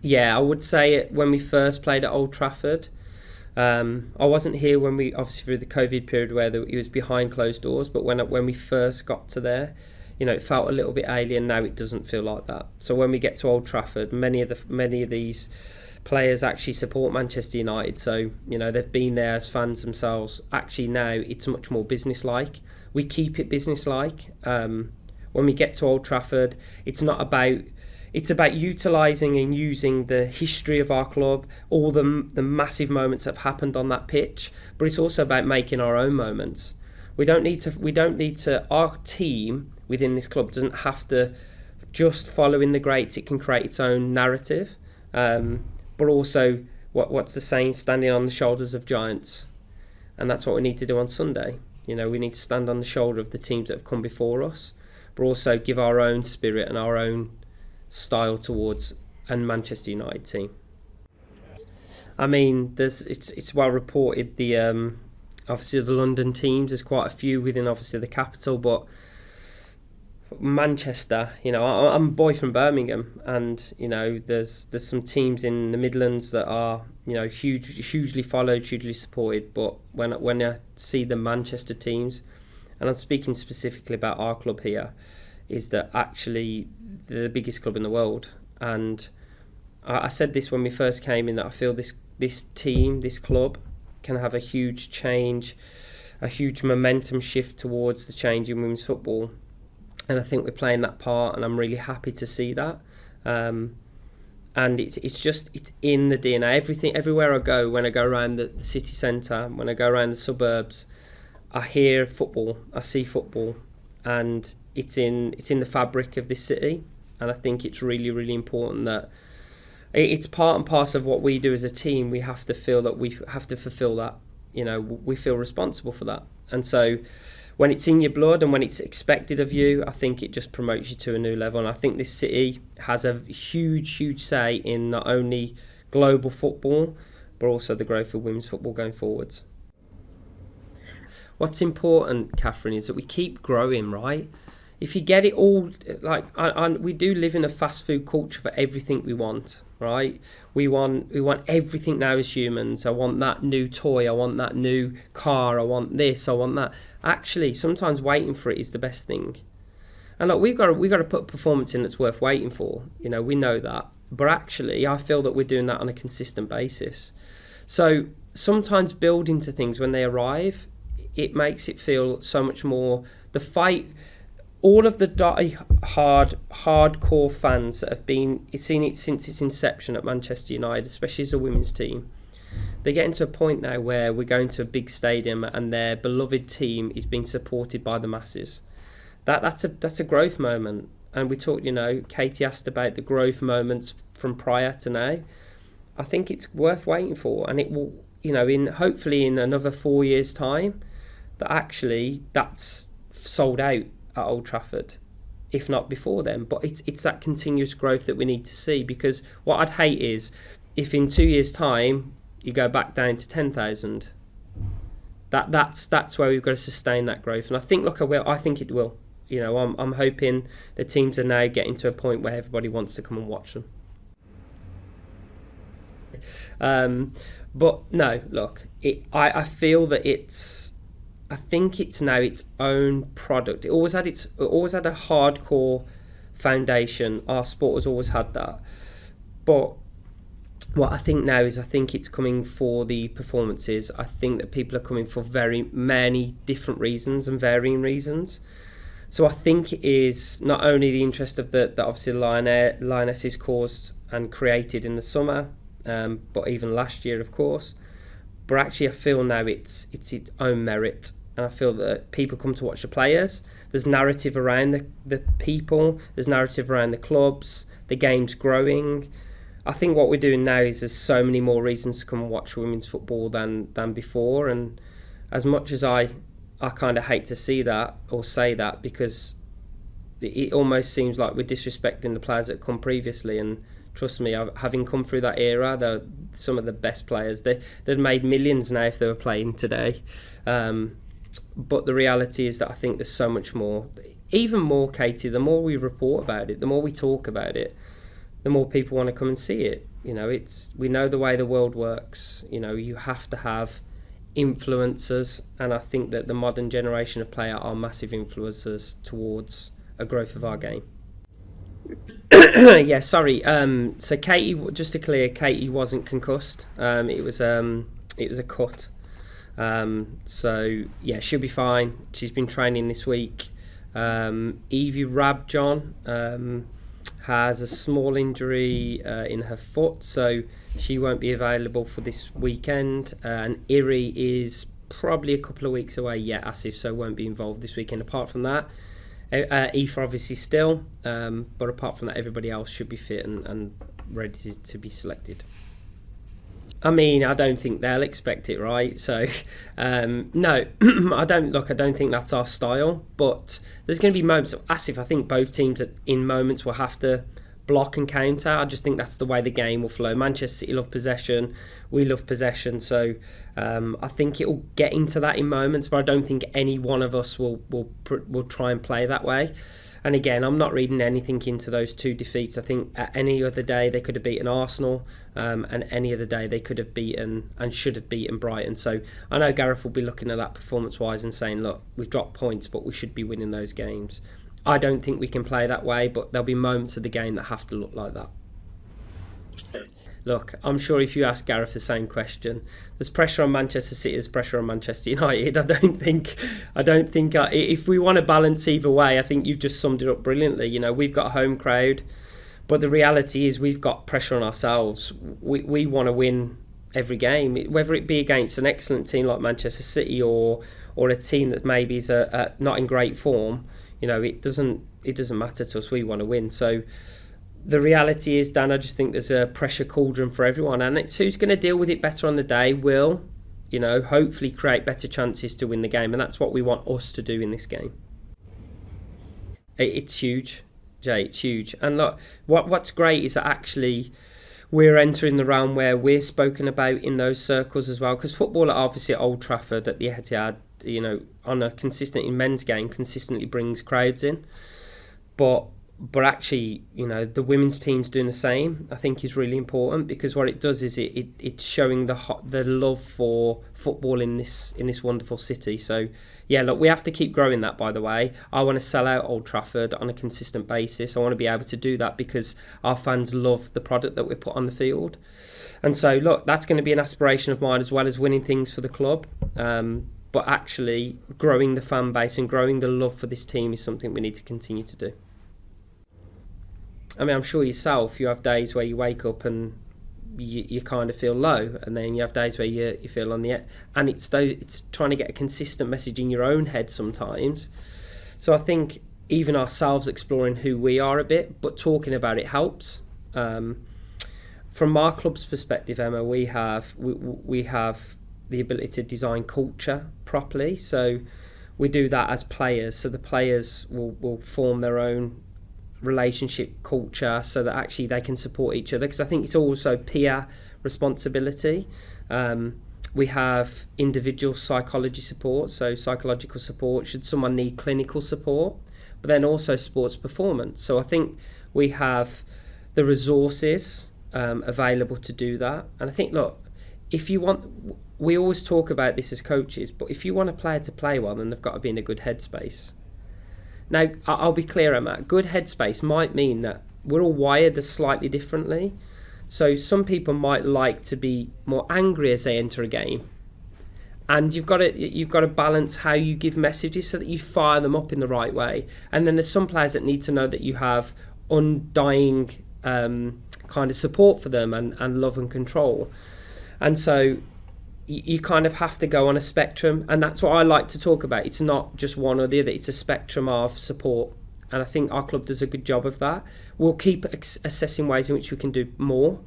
Yeah, I would say it when we first played at Old Trafford. I wasn't here when we, obviously through the COVID period where it was behind closed doors, but when we first got to there, it felt a little bit alien. Now it doesn't feel like that. So when we get to Old Trafford, many of these players actually support Manchester United. So they've been there as fans themselves. Actually now it's much more business-like. We keep it business-like. When we get to Old Trafford, it's about utilising and using the history of our club, all the massive moments that have happened on that pitch, but it's also about making our own moments. We don't need to. Our team within this club doesn't have to just follow in the greats. It can create its own narrative, but also what's the saying? Standing on the shoulders of giants, and that's what we need to do on Sunday. We need to stand on the shoulder of the teams that have come before us, but also give our own spirit and our own style towards a Manchester United team. I mean, it's well reported. Obviously the London teams, there's quite a few within obviously the capital, but Manchester, I'm a boy from Birmingham, and there's some teams in the Midlands that are hugely followed, hugely supported. But when I see the Manchester teams, and I'm speaking specifically about our club here, is that actually they're the biggest club in the world. And I said this when we first came in, that I feel this team, this club, can have a huge change, a huge momentum shift towards the change in women's football. And I think we're playing that part, and I'm really happy to see that. And it's in the DNA. Everywhere I go, when I go around the city centre, when I go around the suburbs, I hear football, I see football, and it's in the fabric of this city. And I think it's really, really important that it's part and parcel of what we do as a team. We have to feel that we have to fulfil that. We feel responsible for that. And so when it's in your blood and when it's expected of you, I think it just promotes you to a new level. And I think this city has a huge say in not only global football, but also the growth of women's football going forwards. What's important, Catherine, is that we keep growing, right? If you get it all, we do live in a fast food culture for everything we want, right? We want everything now as humans. I want that new toy, I want that new car, I want this, I want that. Actually, sometimes waiting for it is the best thing. And look, we've got to put performance in that's worth waiting for. We know that. But actually, I feel that we're doing that on a consistent basis. So sometimes building to things when they arrive, it makes it feel so much more. The fight, all of the hardcore fans that have seen it since its inception at Manchester United, especially as a women's team, they're getting to a point now where we're going to a big stadium and their beloved team is being supported by the masses. That's a growth moment. And we talked, Katie asked about the growth moments from prior to now. I think it's worth waiting for, and it will, hopefully in another 4 years' time, that actually that's sold out at Old Trafford, if not before then. But it's that continuous growth that we need to see, because what I'd hate is if in 2 years' time you go back down to 10,000. That's where we've got to sustain that growth, and I think I think it will. I'm hoping the teams are now getting to a point where everybody wants to come and watch them. But no, look, I feel that I think it's now its own product. It always had a hardcore foundation. Our sport has always had that. But what I think now is, I think it's coming for the performances. I think that people are coming for very many different reasons and varying reasons. So I think it is not only the interest of that obviously the Lionesses caused and created in the summer, but even last year, of course. But actually, I feel now it's its own merit, and I feel that people come to watch the players. There's narrative around the people. There's narrative around the clubs. The game's growing. I think what we're doing now is there's so many more reasons to come and watch women's football than before. And as much as I kind of hate to see that or say that, because it almost seems like we're disrespecting the players that come previously. And trust me, having come through that era, they're some of the best players. They'd made millions now if they were playing today. But the reality is that I think there's so much more. Even more, Katie, the more we report about it, the more we talk about it, the more people want to come and see it. We know the way the world works. You have to have influencers, and I think that the modern generation of player are massive influencers towards a growth of our game. Yeah, sorry. So Katie, just to clear, Katie wasn't concussed. It was a cut. So yeah, she'll be fine. She's been training this week. Evie Rabjohn has a small injury in her foot, so she won't be available for this weekend. And Iri is probably a couple of weeks away yet, Asif, so won't be involved this weekend. Apart from that, Aoife obviously still, but apart from that, everybody else should be fit and ready to be selected. I mean, I don't think they'll expect it, right? So, no, I don't think that's our style. But there's going to be moments. Asif, I think both teams in moments will have to block and counter. I just think that's the way the game will flow. Manchester City love possession. We love possession. So, I think it will get into that in moments. But I don't think any one of us will try and play that way. And again, I'm not reading anything into those two defeats. I think at any other day they could have beaten Arsenal, and any other day they could have beaten and should have beaten Brighton. So I know Gareth will be looking at that performance-wise and saying, look, we've dropped points, but we should be winning those games. I don't think we can play that way, but there'll be moments of the game that have to look like that. Look, I'm sure if you ask Gareth the same question, there's pressure on Manchester City, there's pressure on Manchester United. I don't think if we want to balance either way, I think you've just summed it up brilliantly. We've got a home crowd, but the reality is we've got pressure on ourselves. We want to win every game, whether it be against an excellent team like Manchester City or a team that maybe is not in great form. It doesn't matter to us. We want to win. So the reality is, Dan, I just think there's a pressure cauldron for everyone, and it's who's going to deal with it better on the day will, hopefully create better chances to win the game, and that's what we want us to do in this game. It's huge, Jay, it's huge. And look, what's great is that actually we're entering the realm where we're spoken about in those circles as well, because football obviously at Old Trafford, at the Etihad, on a consistent in men's game, consistently brings crowds in. But actually, the women's team's doing the same, I think is really important, because what it does is it's showing the love for football in this wonderful city. So yeah, look, we have to keep growing that, by the way. I want to sell out Old Trafford on a consistent basis. I want to be able to do that because our fans love the product that we put on the field. And so look, that's going to be an aspiration of mine, as well as winning things for the club. But actually growing the fan base and growing the love for this team is something we need to continue to do. I mean, I'm sure yourself, you have days where you wake up and you kind of feel low, and then you have days where you feel on the end. And it's trying to get a consistent message in your own head sometimes. So I think even ourselves exploring who we are a bit, but talking about it helps. From our club's perspective, Emma, we have the ability to design culture properly. So we do that as players. So the players will form their own relationship culture so that actually they can support each other, because I think it's also peer responsibility. We have individual psychology support, so psychological support should someone need clinical support, but then also sports performance. So I think we have the resources available to do that. And I think, look, if you want, we always talk about this as coaches, but if you want a player to play well, then they've got to be in a good headspace. Now, I'll be clear, Emma, good headspace might mean that we're all wired slightly differently. So some people might like to be more angry as they enter a game. And you've got to balance how you give messages so that you fire them up in the right way. And then there's some players that need to know that you have undying kind of support for them and love and control. And so you kind of have to go on a spectrum, and that's what I like to talk about. It's not just one or the other, it's a spectrum of support, and I think our club does a good job of that. We'll keep assessing ways in which we can do more,